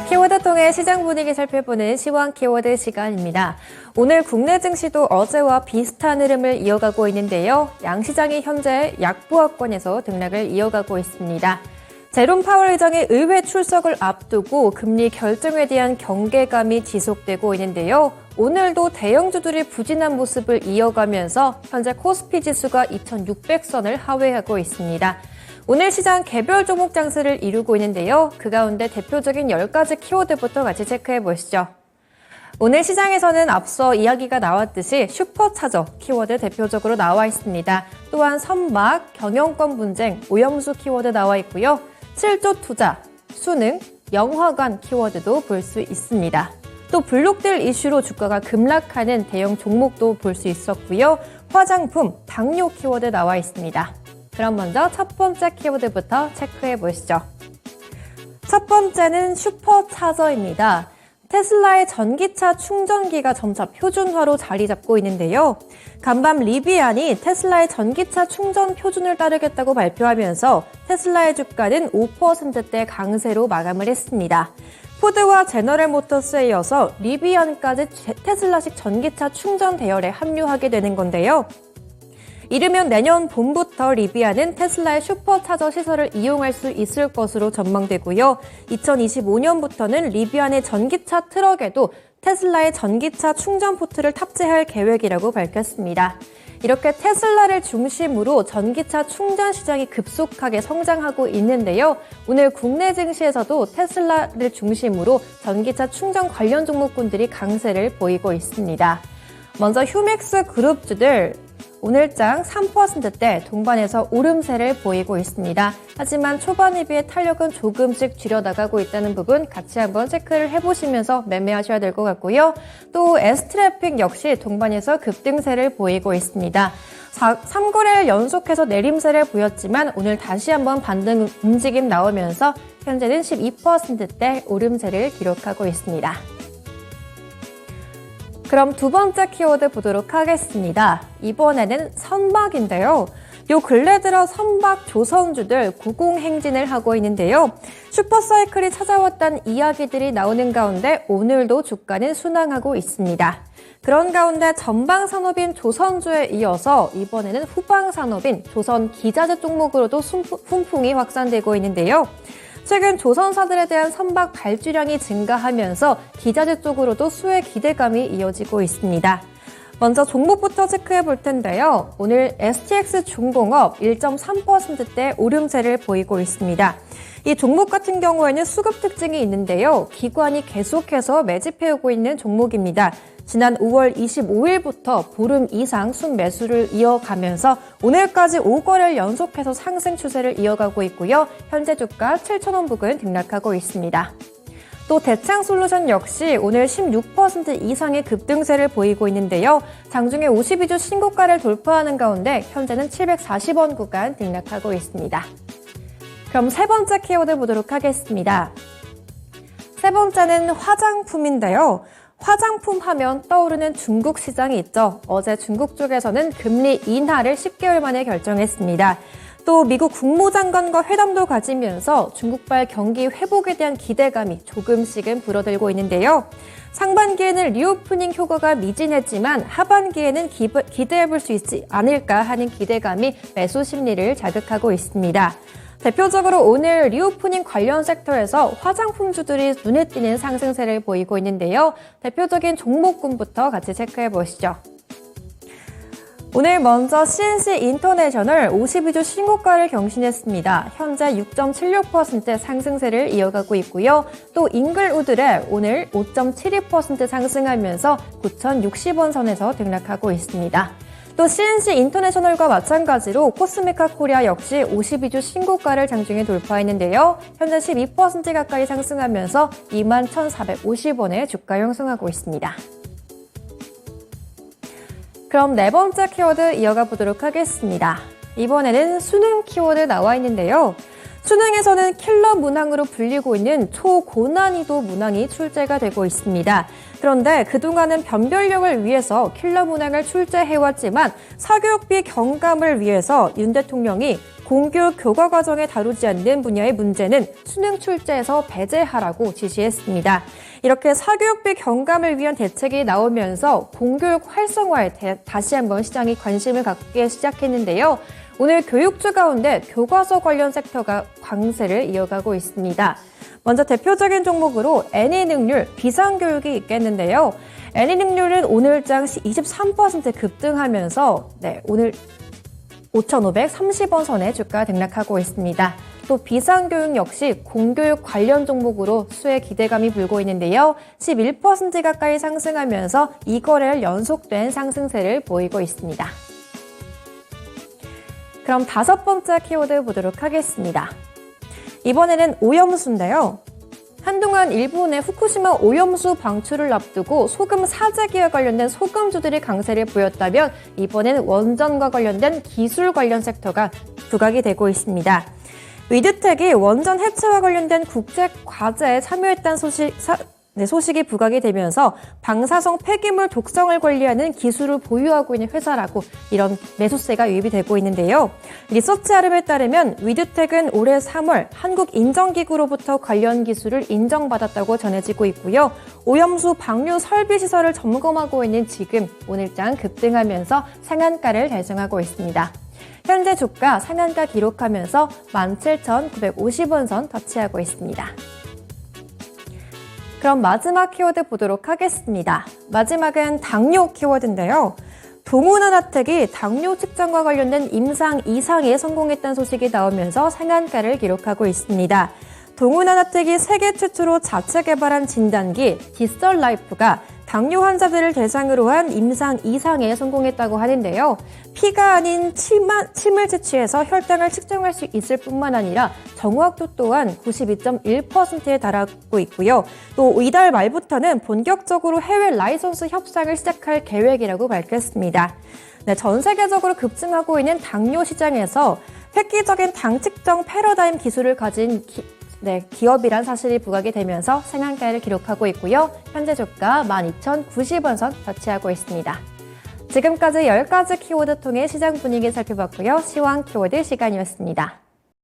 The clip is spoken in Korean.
키워드 통해 시장 분위기 살펴보는 시황 키워드 시간입니다. 오늘 국내 증시도 어제와 비슷한 흐름을 이어가고 있는데요. 양시장이 현재 약보합권에서 등락을 이어가고 있습니다. 제롬 파월 의장의 의회 출석을 앞두고 금리 결정에 대한 경계감이 지속되고 있는데요. 오늘도 대형주들이 부진한 모습을 이어가면서 현재 코스피 지수가 2600선을 하회하고 있습니다. 오늘 시장 개별 종목 장세를 이루고 있는데요. 그 가운데 대표적인 10가지 키워드부터 같이 체크해 보시죠. 오늘 시장에서는 앞서 이야기가 나왔듯이 슈퍼차저 키워드 대표적으로 나와 있습니다. 또한 선박, 경영권 분쟁, 오염수 키워드 나와 있고요. 7조 투자, 수능, 영화관 키워드도 볼 수 있습니다. 또 블록들 이슈로 주가가 급락하는 대형 종목도 볼 수 있었고요. 화장품, 당뇨 키워드 나와 있습니다. 그럼 먼저 첫 번째 키워드부터 체크해 보시죠. 첫 번째는 슈퍼차저입니다. 테슬라의 전기차 충전기가 점차 표준화로 자리 잡고 있는데요. 간밤 리비안이 테슬라의 전기차 충전 표준을 따르겠다고 발표하면서 테슬라의 주가는 5%대 강세로 마감을 했습니다. 포드와 제너럴 모터스에 이어서 리비안까지 테슬라식 전기차 충전 대열에 합류하게 되는 건데요. 이르면 내년 봄부터 리비안은 테슬라의 슈퍼차저 시설을 이용할 수 있을 것으로 전망되고요. 2025년부터는 리비안의 전기차 트럭에도 테슬라의 전기차 충전 포트를 탑재할 계획이라고 밝혔습니다. 이렇게 테슬라를 중심으로 전기차 충전 시장이 급속하게 성장하고 있는데요. 오늘 국내 증시에서도 테슬라를 중심으로 전기차 충전 관련 종목군들이 강세를 보이고 있습니다. 먼저 휴맥스 그룹주들 오늘장 3%대 동반해서 오름세를 보이고 있습니다. 하지만 초반에 비해 탄력은 조금씩 줄여나가고 있다는 부분 같이 한번 체크를 해보시면서 매매하셔야 될 것 같고요. 또 S트래픽 역시 동반해서 급등세를 보이고 있습니다. 3거래일 연속해서 내림세를 보였지만 오늘 다시 한번 반등 움직임 나오면서 현재는 12%대 오름세를 기록하고 있습니다. 그럼 두 번째 키워드 보도록 하겠습니다. 이번에는 선박인데요. 요 근래 들어 선박 조선주들 고공행진을 하고 있는데요. 슈퍼사이클이 찾아왔다는 이야기들이 나오는 가운데 오늘도 주가는 순항하고 있습니다. 그런 가운데 전방산업인 조선주에 이어서 이번에는 후방산업인 조선기자재 종목으로도 훈풍이 확산되고 있는데요. 최근 조선사들에 대한 선박 발주량이 증가하면서 기자재 쪽으로도 수혜 기대감이 이어지고 있습니다. 먼저 종목부터 체크해 볼 텐데요. 오늘 STX 중공업 1.3%대 오름세를 보이고 있습니다. 이 종목 같은 경우에는 수급 특징이 있는데요. 기관이 계속해서 매집해오고 있는 종목입니다. 지난 5월 25일부터 보름 이상 순매수를 이어가면서 오늘까지 5거래를 연속해서 상승 추세를 이어가고 있고요. 현재 주가 7,000원 부근 등락하고 있습니다. 또 대창솔루션 역시 오늘 16% 이상의 급등세를 보이고 있는데요. 장중에 52주 신고가를 돌파하는 가운데 현재는 740원 구간 등락하고 있습니다. 그럼 세 번째 키워드 보도록 하겠습니다. 세 번째는 화장품인데요. 화장품 하면 떠오르는 중국 시장이 있죠. 어제 중국 쪽에서는 금리 인하를 10개월 만에 결정했습니다. 또 미국 국무장관과 회담도 가지면서 중국발 경기 회복에 대한 기대감이 조금씩은 불어들고 있는데요. 상반기에는 리오프닝 효과가 미진했지만 하반기에는 기대해볼 수 있지 않을까 하는 기대감이 매수 심리를 자극하고 있습니다. 대표적으로 오늘 리오프닝 관련 섹터에서 화장품주들이 눈에 띄는 상승세를 보이고 있는데요. 대표적인 종목군부터 같이 체크해 보시죠. 오늘 먼저 CNC 인터내셔널 52주 신고가를 경신했습니다. 현재 6.76% 상승세를 이어가고 있고요. 또 잉글우드랩 오늘 5.72% 상승하면서 9,060원 선에서 등락하고 있습니다. 또 CNC 인터내셔널과 마찬가지로 코스메카 코리아 역시 52주 신고가를 장중에 돌파했는데요. 현재 12% 가까이 상승하면서 21,450원에 주가 형성하고 있습니다. 그럼 네 번째 키워드 이어가 보도록 하겠습니다. 이번에는 수능 키워드 나와 있는데요. 수능에서는 킬러 문항으로 불리고 있는 초고난이도 문항이 출제가 되고 있습니다. 그런데 그동안은 변별력을 위해서 킬러 문항을 출제해왔지만 사교육비 경감을 위해서 윤 대통령이 공교육 교과 과정에 다루지 않는 분야의 문제는 수능 출제에서 배제하라고 지시했습니다. 이렇게 사교육비 경감을 위한 대책이 나오면서 공교육 활성화에 다시 한번 시장이 관심을 갖기 시작했는데요. 오늘 교육주 가운데 교과서 관련 섹터가 강세를 이어가고 있습니다. 먼저 대표적인 종목으로 N이능률, 비상교육이 있겠는데요. N이능률은 오늘장 23% 급등하면서 오늘 5,530원 선에 주가 등락하고 있습니다. 또 비상교육 역시 공교육 관련 종목으로 수혜 기대감이 불고 있는데요. 11% 가까이 상승하면서 2거래일 연속된 상승세를 보이고 있습니다. 그럼 5번째 키워드 보도록 하겠습니다. 이번에는 오염수인데요. 한동안 일본의 후쿠시마 오염수 방출을 앞두고 소금 사재기와 관련된 소금주들이 강세를 보였다면 이번에는 원전과 관련된 기술 관련 섹터가 부각이 되고 있습니다. 위드텍이 원전 해체와 관련된 국제과제에 참여했다는 소식이 부각이 되면서 방사성 폐기물 독성을 관리하는 기술을 보유하고 있는 회사라고 이런 매수세가 유입이 되고 있는데요. 리서치 아름에 따르면 위드텍은 올해 3월 한국인정기구로부터 관련 기술을 인정받았다고 전해지고 있고요. 오염수 방류 설비 시설을 점검하고 있는 지금 오늘장 급등하면서 상한가를 달성하고 있습니다. 현재 주가 상한가 기록하면서 17,950원 선 터치하고 있습니다. 그럼 마지막 키워드 보도록 하겠습니다. 마지막은 당뇨 키워드인데요. 동훈하나텍이 당뇨 측정과 관련된 임상 이상에 성공했다는 소식이 나오면서 상한가를 기록하고 있습니다. 동훈하나텍이 세계 최초로 자체 개발한 진단기 디설라이프가 당뇨 환자들을 대상으로 한 임상 이상에 성공했다고 하는데요. 피가 아닌 침을 채취해서 혈당을 측정할 수 있을 뿐만 아니라 정확도 또한 92.1%에 달하고 있고요. 또 이달 말부터는 본격적으로 해외 라이선스 협상을 시작할 계획이라고 밝혔습니다. 전 세계적으로 급증하고 있는 당뇨 시장에서 획기적인 당 측정 패러다임 기술을 가진 기업이란 사실이 부각이 되면서 상한가를 기록하고 있고요. 현재 주가 12,090원 선 터치하고 있습니다. 지금까지 10가지 키워드 통해 시장 분위기 살펴봤고요. 시황 키워드 시간이었습니다.